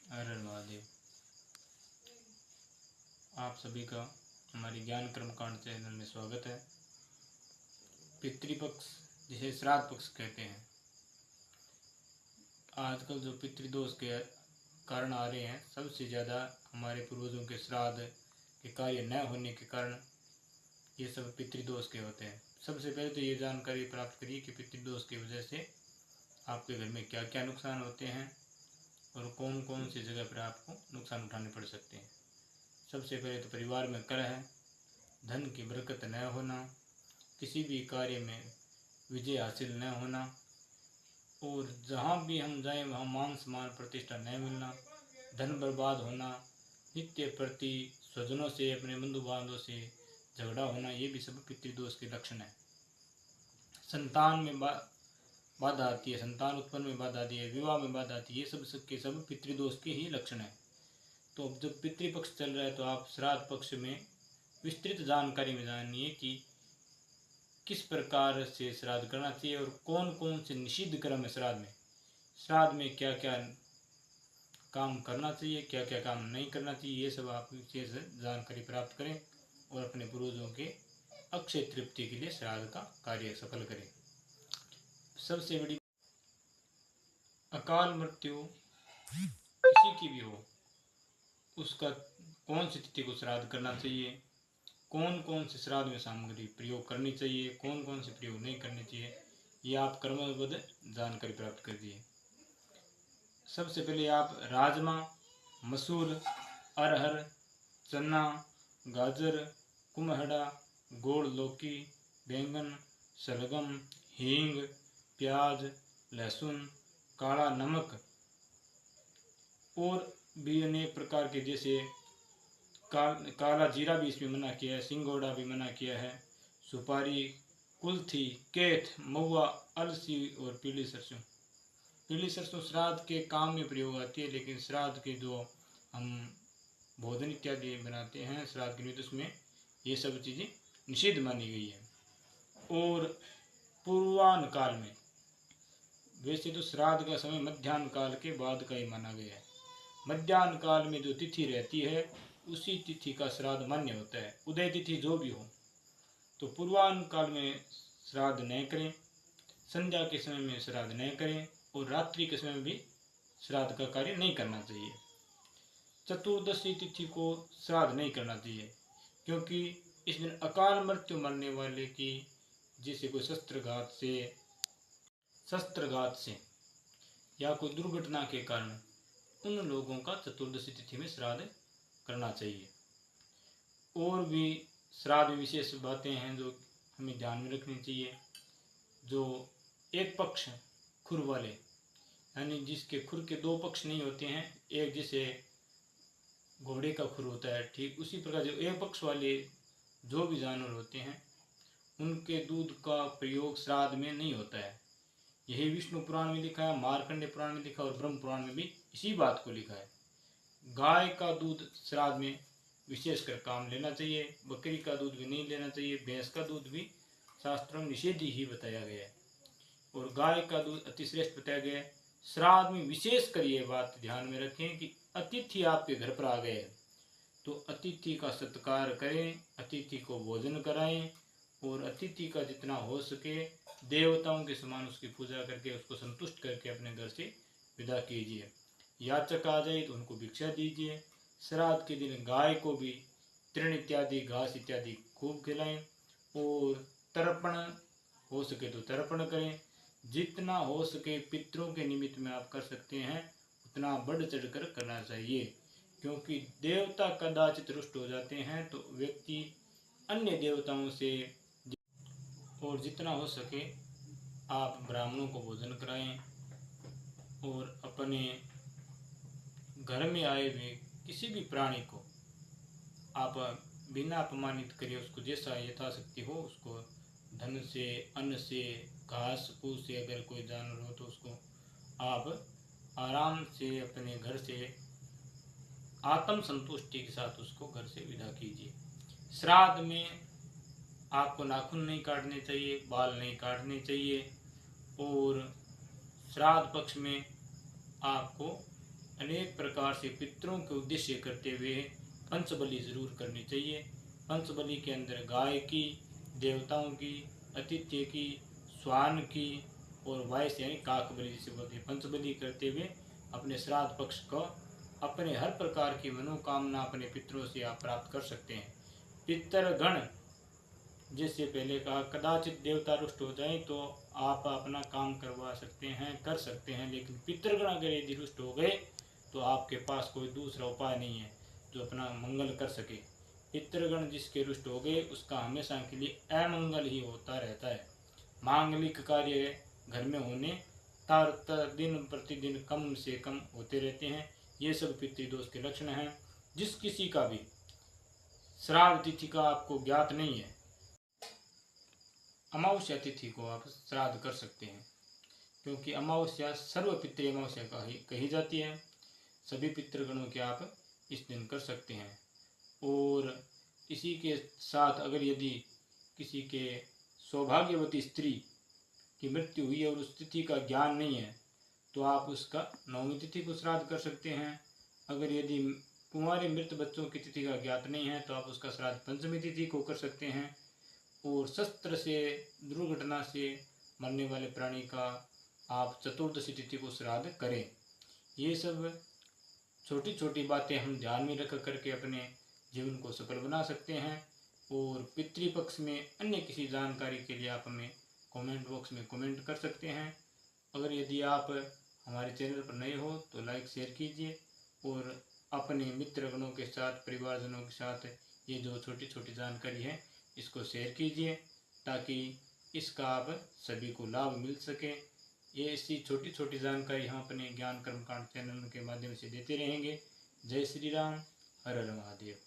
हर हर महादेव। आप सभी का हमारी ज्ञान कर्मकांड चैनल में स्वागत है। पितृपक्ष जिसे श्राद्ध पक्ष कहते हैं, आजकल जो पितृदोष के कारण आ रहे हैं, सबसे ज़्यादा हमारे पूर्वजों के श्राद्ध के कार्य न होने के कारण ये सब पितृदोष के होते हैं। सबसे पहले तो ये जानकारी प्राप्त करिए कि पितृदोष की वजह से आपके घर में क्या क्या नुकसान होते हैं और कौन कौन सी जगह पर आपको नुकसान उठाने पड़ सकते हैं। सबसे पहले तो परिवार में कलह, धन की बरकत न होना, किसी भी कार्य में विजय हासिल न होना और जहाँ भी हम जाएं वहाँ मान सम्मान प्रतिष्ठा न मिलना, धन बर्बाद होना, नित्य प्रति स्वजनों से अपने बंधु बांधवों से झगड़ा होना, ये भी सब पितृदोष के लक्षण है। संतान में बाधा आती है, संतान उत्पन्न में बाधा आती है, विवाह में बाधा आती है, ये सब के सब पितृदोष के ही लक्षण है। तो अब जब पितृपक्ष चल रहा है तो आप श्राद्ध पक्ष में विस्तृत जानकारी में जानिए कि किस प्रकार से श्राद्ध करना चाहिए और कौन कौन से निषिद्ध कर्म है श्राद्ध में क्या क्या काम करना चाहिए, क्या क्या काम नहीं करना चाहिए, ये सब आप विशेष जानकारी प्राप्त करें और अपने पूर्वजों के अक्षय तृप्ति के लिए श्राद्ध का कार्य सफल करें। सबसे बड़ी अकाल मृत्यु किसी की भी हो, उसका कौन सी तिथि को श्राद्ध करना चाहिए, कौन कौन से श्राद्ध में सामग्री प्रयोग करनी चाहिए, कौन कौन से प्रयोग नहीं करनी चाहिए, ये आप क्रमबद्ध जानकारी प्राप्त कर दिए। सबसे पहले आप राजमा, मसूर, अरहर, चना, गाजर, कुम्हड़ा, गोड़ लौकी, बैंगन, शलगम, हींग, प्याज, लहसुन, काला नमक और भी अनेक प्रकार के जैसे काला जीरा भी इसमें मना किया है, सिंगोड़ा भी मना किया है, सुपारी, कुल्थी, केथ, महुआ, अलसी और पीली सरसों। पीली सरसों श्राद्ध के काम में प्रयोग आती है, लेकिन श्राद्ध के जो हम भोजन इत्यादि बनाते हैं श्राद्ध के लिए, तो उसमें ये सब चीज़ें निषिद्ध मानी गई है। और पूर्वाह्न काल में, वैसे तो श्राद्ध का समय मध्याह्न काल के बाद का ही माना गया है। मध्याह्न काल में जो तिथि रहती है उसी तिथि का श्राद्ध मान्य होता है, उदय तिथि जो भी हो। तो पूर्वाह्न काल में श्राद्ध न करें, संध्या के समय में श्राद्ध न करें और रात्रि के समय में भी श्राद्ध का कार्य नहीं करना चाहिए। चतुर्दशी तिथि को श्राद्ध नहीं करना चाहिए, क्योंकि इस दिन अकाल मृत्यु मरने वाले की, जैसे कोई शस्त्रघात से या कोई दुर्घटना के कारण, उन लोगों का चतुर्दशी तिथि में श्राद्ध करना चाहिए। और भी श्राद्ध में विशेष बातें हैं जो हमें ध्यान में रखनी चाहिए। जो एक पक्ष खुर वाले, यानी जिसके खुर के दो पक्ष नहीं होते हैं, एक जैसे घोड़े का खुर होता है, ठीक उसी प्रकार जो एक पक्ष वाले जो भी जानवर होते हैं, उनके दूध का प्रयोग श्राद्ध में नहीं होता है। यही विष्णु पुराण में लिखा है, मार्कंडे पुराण में लिखा है और ब्रह्म पुराण में भी इसी बात को लिखा है। गाय का दूध श्राद्ध में विशेषकर काम लेना चाहिए, बकरी का दूध भी नहीं लेना चाहिए, भैंस का दूध भी शास्त्रों में निषेध ही बताया गया है और गाय का दूध अतिश्रेष्ठ बताया गया है। श्राद्ध में विशेषकर ये बात ध्यान में रखें कि अतिथि आपके घर पर आ गए तो अतिथि का सत्कार करें, अतिथि को भोजन कराएं और अतिथि का जितना हो सके देवताओं के समान उसकी पूजा करके उसको संतुष्ट करके अपने घर से विदा कीजिए। याचक आ जाए तो उनको भिक्षा दीजिए। श्राद्ध के दिन गाय को भी तृण इत्यादि, घास इत्यादि खूब खिलाएं और तर्पण हो सके तो तर्पण करें। जितना हो सके पितरों के निमित्त में आप कर सकते हैं उतना बढ़ चढ़कर करना चाहिए, क्योंकि देवता कदाचित रुष्ट हो जाते हैं तो व्यक्ति अन्य देवताओं से, और जितना हो सके आप ब्राह्मणों को भोजन कराएं और अपने घर में आए हुए किसी भी प्राणी को आप बिना अपमानित करिए, उसको जैसा यथाशक्ति हो उसको धन से, अन्न से, घास फूस से, अगर कोई जानवर हो तो उसको आप आराम से अपने घर से आत्म संतुष्टि के साथ उसको घर से विदा कीजिए। श्राद्ध में आपको नाखून नहीं काटने चाहिए, बाल नहीं काटने चाहिए और श्राद्ध पक्ष में आपको अनेक प्रकार से पितरों के उद्देश्य करते हुए पंचबलि जरूर करनी चाहिए। पंचबलि के अंदर गाय की, देवताओं की, आतिथ्य की, श्वान की और वायस यानी काक बलि जिसे बोलते हैं। पंचबलि करते हुए अपने श्राद्ध पक्ष को अपने हर प्रकार की मनोकामना अपने पितरों से आप प्राप्त कर सकते हैं। पितरगण जिससे पहले कहा कदाचित देवता रुष्ट हो जाए तो आप अपना काम करवा सकते हैं, कर सकते हैं, लेकिन पितरगण अगर यदि रुष्ट हो गए तो आपके पास कोई दूसरा उपाय नहीं है जो अपना मंगल कर सके। पितरगण जिसके रुष्ट हो गए उसका हमेशा के लिए अमंगल ही होता रहता है। मांगलिक कार्य घर में होने तार दिन प्रतिदिन कम से कम होते रहते हैं। ये सब पितृदोष के लक्षण हैं। जिस किसी का भी श्राद्ध तिथि का आपको ज्ञात नहीं है, अमावस्या तिथि को आप श्राद्ध कर सकते हैं, क्योंकि अमावस्या सर्व पितृ अमावस्या कही जाती है। सभी पितृगणों के आप इस दिन कर सकते हैं। और इसी के साथ अगर यदि किसी के सौभाग्यवती स्त्री की मृत्यु हुई है और उस तिथि का ज्ञान नहीं है तो आप उसका नवमी तिथि को श्राद्ध कर सकते हैं। अगर यदि कुंवारे मृत बच्चों की तिथि का ज्ञात नहीं है तो आप उसका श्राद्ध पंचमी तिथि को कर सकते हैं। और शस्त्र से दुर्घटना से मरने वाले प्राणी का आप चतुर्दशी तिथि को श्राद्ध करें। ये सब छोटी छोटी बातें हम ध्यान में रख करके अपने जीवन को सफल बना सकते हैं। और पितृपक्ष में अन्य किसी जानकारी के लिए आप हमें कमेंट बॉक्स में कमेंट कर सकते हैं। अगर यदि आप हमारे चैनल पर नए हो तो लाइक शेयर कीजिए और अपने मित्रगणों के साथ, परिवारजनों के साथ ये जो छोटी छोटी जानकारी है इसको शेयर कीजिए ताकि इसका आप सभी को लाभ मिल सके। ये ऐसी छोटी छोटी जानकारी हम अपने ज्ञान कर्मकांड चैनल के माध्यम से देते रहेंगे। जय श्री राम, हर हर महादेव।